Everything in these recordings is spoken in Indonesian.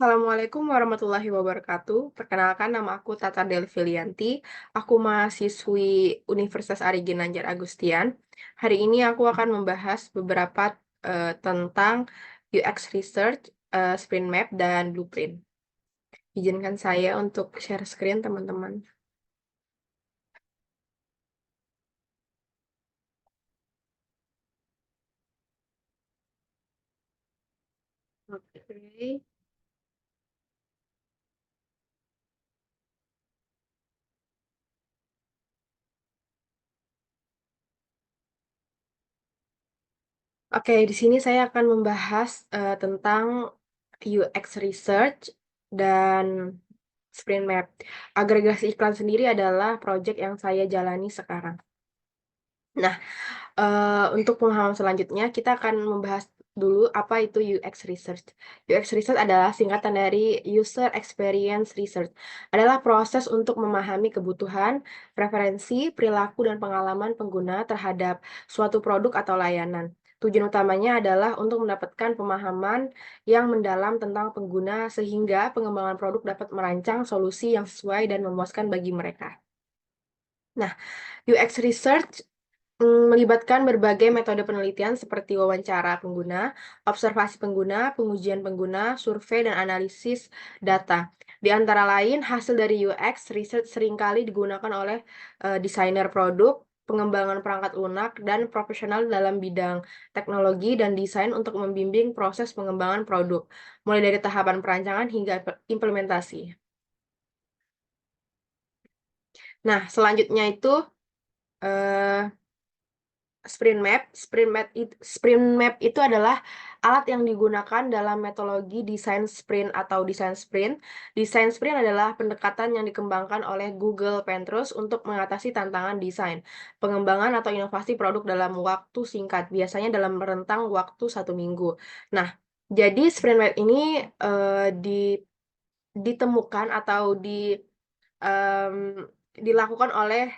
Assalamualaikum warahmatullahi wabarakatuh. Perkenalkan nama aku Tata Delvilianti. Aku mahasiswi Universitas Ari Ginanjar Agustian. Hari ini aku akan membahas beberapa tentang UX Research, Sprint Map, dan Blueprint. Izinkan saya untuk share screen, teman-teman. Oke. Oke, di sini saya akan membahas tentang UX Research dan Sprint Map. Agregasi iklan sendiri adalah proyek yang saya jalani sekarang. Nah, untuk pemahaman selanjutnya kita akan membahas dulu apa itu UX Research. UX Research adalah singkatan dari User Experience Research. Adalah proses untuk memahami kebutuhan, preferensi, perilaku, dan pengalaman pengguna terhadap suatu produk atau layanan. Tujuan utamanya adalah untuk mendapatkan pemahaman yang mendalam tentang pengguna sehingga pengembangan produk dapat merancang solusi yang sesuai dan memuaskan bagi mereka. Nah, UX Research melibatkan berbagai metode penelitian seperti wawancara pengguna, observasi pengguna, pengujian pengguna, survei, dan analisis data. Di antara lain, hasil dari UX research seringkali digunakan oleh desainer produk, pengembangan perangkat lunak, dan profesional dalam bidang teknologi dan desain untuk membimbing proses pengembangan produk, mulai dari tahapan perancangan hingga implementasi. Nah, selanjutnya itu eh, Sprint Map itu adalah alat yang digunakan dalam metodologi desain sprint atau desain sprint. Desain sprint adalah pendekatan yang dikembangkan oleh Google Pinterest untuk mengatasi tantangan desain, pengembangan atau inovasi produk dalam waktu singkat, biasanya dalam rentang waktu 1 minggu. Nah, jadi Sprint Map ini ditemukan atau em, dilakukan oleh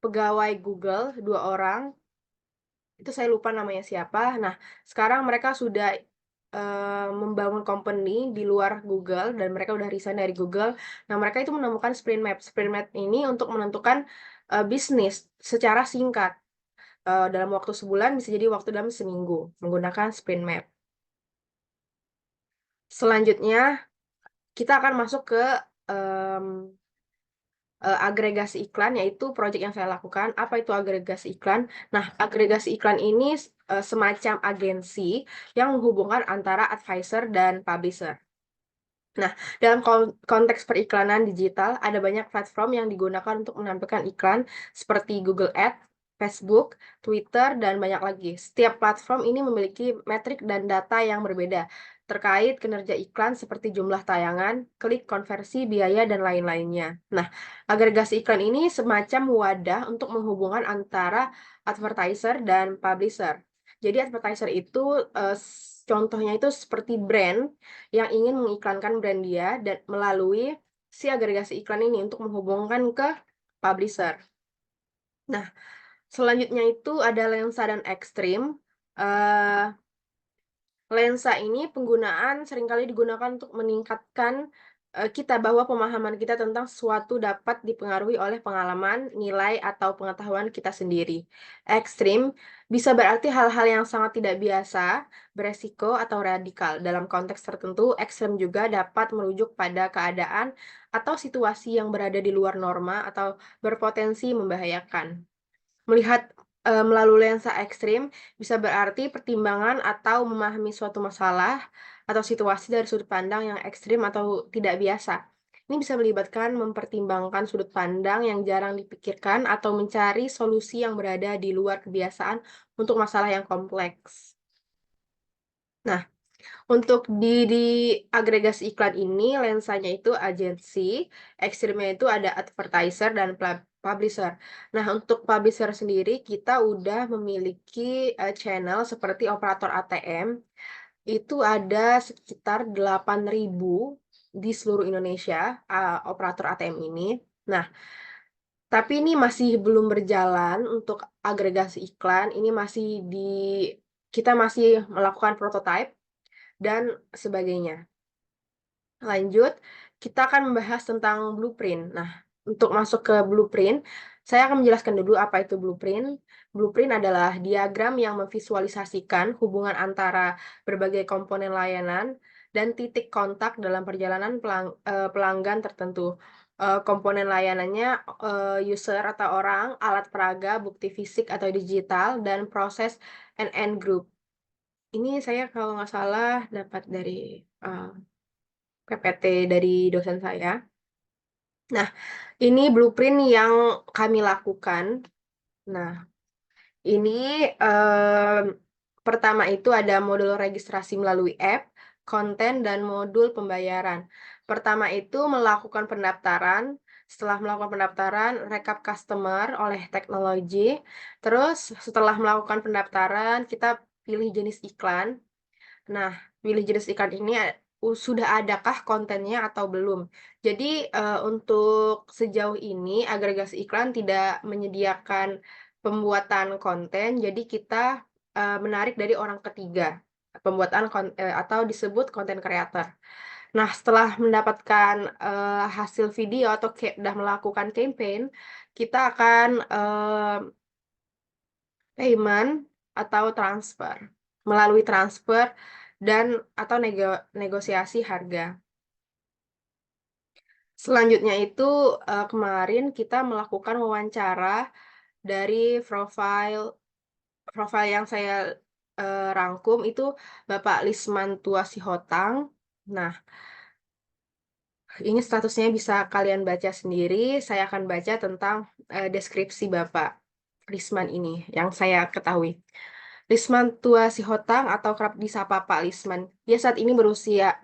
pegawai Google 2 orang. Itu saya lupa namanya siapa. Nah, sekarang mereka sudah membangun company di luar Google dan mereka udah resign dari Google. Nah, mereka itu menemukan Sprint Map. Sprint Map ini untuk menentukan bisnis secara singkat. Dalam waktu sebulan bisa jadi waktu dalam seminggu menggunakan Sprint Map. Selanjutnya, kita akan masuk ke em, agregasi iklan, yaitu proyek yang saya lakukan. Apa itu agregasi iklan? Nah, agregasi iklan ini semacam agensi yang menghubungkan antara advisor dan publisher. Nah, dalam konteks periklanan digital, ada banyak platform yang digunakan untuk menampilkan iklan seperti Google Ads, Facebook, Twitter, dan banyak lagi. Setiap platform ini memiliki metrik dan data yang berbeda terkait kinerja iklan seperti jumlah tayangan, klik, konversi, biaya, dan lain-lainnya. Nah, agregasi iklan ini semacam wadah untuk menghubungkan antara advertiser dan publisher. Jadi advertiser itu contohnya itu seperti brand yang ingin mengiklankan brand dia dan melalui si agregasi iklan ini untuk menghubungkan ke publisher. Nah, selanjutnya itu ada lensa dan ekstrim. Eh, Lensa ini penggunaan seringkali digunakan untuk meningkatkan kita bahwa pemahaman kita tentang sesuatu dapat dipengaruhi oleh pengalaman, nilai, atau pengetahuan kita sendiri. Ekstrim bisa berarti hal-hal yang sangat tidak biasa, beresiko, atau radikal. Dalam konteks tertentu, ekstrim juga dapat merujuk pada keadaan atau situasi yang berada di luar norma atau berpotensi membahayakan. Melihat melalui lensa ekstrim bisa berarti pertimbangan atau memahami suatu masalah atau situasi dari sudut pandang yang ekstrim atau tidak biasa. Ini bisa melibatkan mempertimbangkan sudut pandang yang jarang dipikirkan atau mencari solusi yang berada di luar kebiasaan untuk masalah yang kompleks. Nah, untuk di agregasi iklan ini, lensanya itu agensi, ekstrimnya itu ada advertiser dan publisher. Nah, untuk publisher sendiri, kita udah memiliki channel seperti operator ATM, itu ada sekitar 8.000 di seluruh Indonesia, operator ATM ini. Nah, tapi ini masih belum berjalan untuk agregasi iklan, ini kita masih melakukan prototype dan sebagainya. Lanjut, kita akan membahas tentang blueprint. Nah, untuk masuk ke blueprint, saya akan menjelaskan dulu apa itu blueprint. Blueprint adalah diagram yang memvisualisasikan hubungan antara berbagai komponen layanan dan titik kontak dalam perjalanan pelanggan tertentu. Komponen layanannya user atau orang, alat peraga, bukti fisik atau digital, dan proses end group. Ini saya kalau nggak salah dapat dari PPT dari dosen saya. Nah, ini blueprint yang kami lakukan. Nah, ini pertama itu ada modul registrasi melalui app, konten, dan modul pembayaran. Pertama itu melakukan pendaftaran. Setelah melakukan pendaftaran, rekap customer oleh teknologi. Terus setelah melakukan pendaftaran, kita pilih jenis iklan. Nah, pilih jenis iklan ini sudah adakah kontennya atau belum? Jadi, untuk sejauh ini agregasi iklan tidak menyediakan pembuatan konten, jadi kita, menarik dari orang ketiga, atau disebut content creator. Nah, setelah mendapatkan, hasil video atau udah melakukan campaign, kita akan, payment atau transfer. Melalui transfer dan atau negosiasi harga. Selanjutnya itu, kemarin kita melakukan wawancara dari profil yang saya, rangkum itu Bapak Lisman Tua Sihotang. Nah, ini statusnya bisa kalian baca sendiri, saya akan baca tentang, deskripsi Bapak Lisman ini yang saya ketahui. Lisman Tua Sihotang atau kerap disapa Pak Lisman. Dia saat ini berusia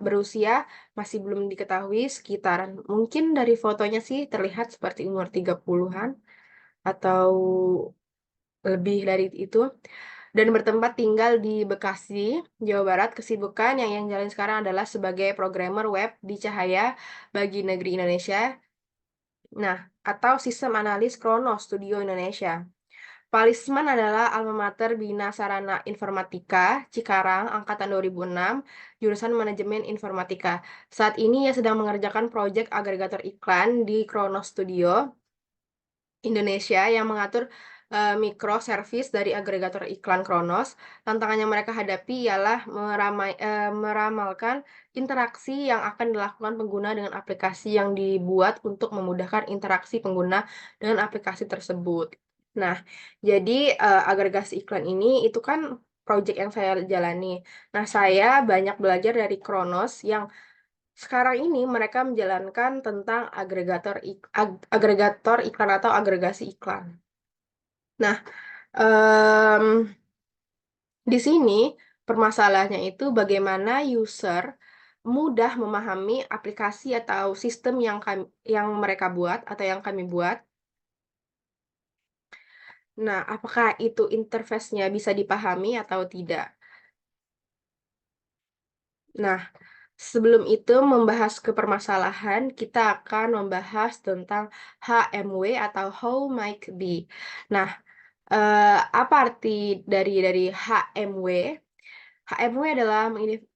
masih belum diketahui sekitaran mungkin dari fotonya sih terlihat seperti umur 30-an atau lebih dari itu dan bertempat tinggal di Bekasi, Jawa Barat. Kesibukan yang jalan sekarang adalah sebagai programmer web di Cahaya bagi Negeri Indonesia. Nah, atau sistem analis Kronos Studio Indonesia. Palisman adalah alma mater Bina Sarana Informatika, Cikarang, angkatan 2006, jurusan Manajemen Informatika. Saat ini ia sedang mengerjakan proyek agregator iklan di Kronos Studio Indonesia yang mengatur microservice dari agregator iklan Kronos. Tantangan yang mereka hadapi ialah meramalkan interaksi yang akan dilakukan pengguna dengan aplikasi yang dibuat untuk memudahkan interaksi pengguna dengan aplikasi tersebut. Nah, jadi agregasi iklan ini itu kan project yang saya jalani. Nah, saya banyak belajar dari Kronos yang sekarang ini mereka menjalankan tentang agregator iklan atau agregasi iklan. Nah, em, di sini permasalahannya itu bagaimana user mudah memahami aplikasi atau sistem yang mereka buat atau yang kami buat. Nah, apakah itu interface-nya bisa dipahami atau tidak? Nah, sebelum itu membahas ke permasalahan, kita akan membahas tentang HMW atau How Might Be. Nah, apa arti dari HMW? HMW adalah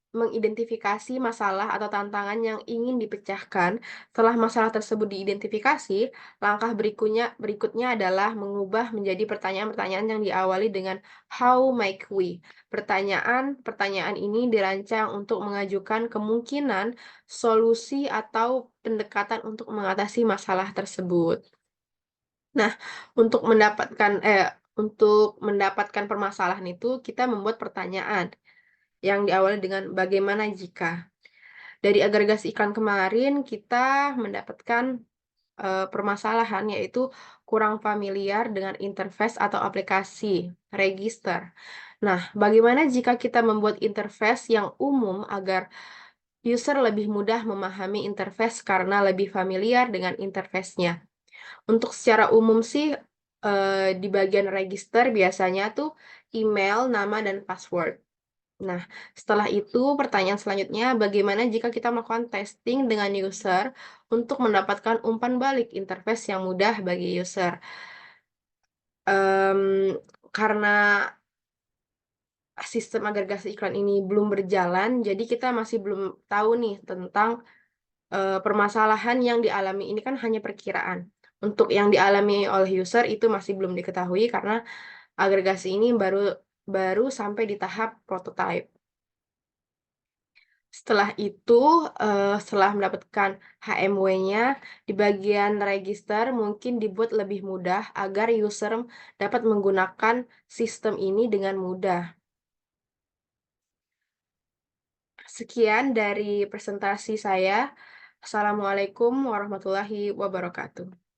mengidentifikasi masalah atau tantangan yang ingin dipecahkan. Setelah masalah tersebut diidentifikasi, langkah berikutnya adalah mengubah menjadi pertanyaan-pertanyaan yang diawali dengan how might we. Pertanyaan ini dirancang untuk mengajukan kemungkinan solusi atau pendekatan untuk mengatasi masalah tersebut. Nah, untuk mendapatkan permasalahan itu kita membuat pertanyaan yang diawali dengan bagaimana jika. Dari agregasi iklan kemarin kita mendapatkan permasalahan yaitu kurang familiar dengan interface atau aplikasi register. Nah, bagaimana jika kita membuat interface yang umum agar user lebih mudah memahami interface karena lebih familiar dengan interface-nya? Untuk secara umum sih di bagian register biasanya tuh email, nama, dan password. Nah, setelah itu pertanyaan selanjutnya, bagaimana jika kita melakukan testing dengan user untuk mendapatkan umpan balik interface yang mudah bagi user? Karena sistem agregasi iklan ini belum berjalan, jadi kita masih belum tahu nih tentang permasalahan yang dialami ini kan hanya perkiraan. Untuk yang dialami oleh user itu masih belum diketahui karena agregasi ini baru baru sampai di tahap prototype. Setelah itu, setelah mendapatkan HMW-nya, di bagian register mungkin dibuat lebih mudah agar user dapat menggunakan sistem ini dengan mudah. Sekian dari presentasi saya. Assalamualaikum warahmatullahi wabarakatuh.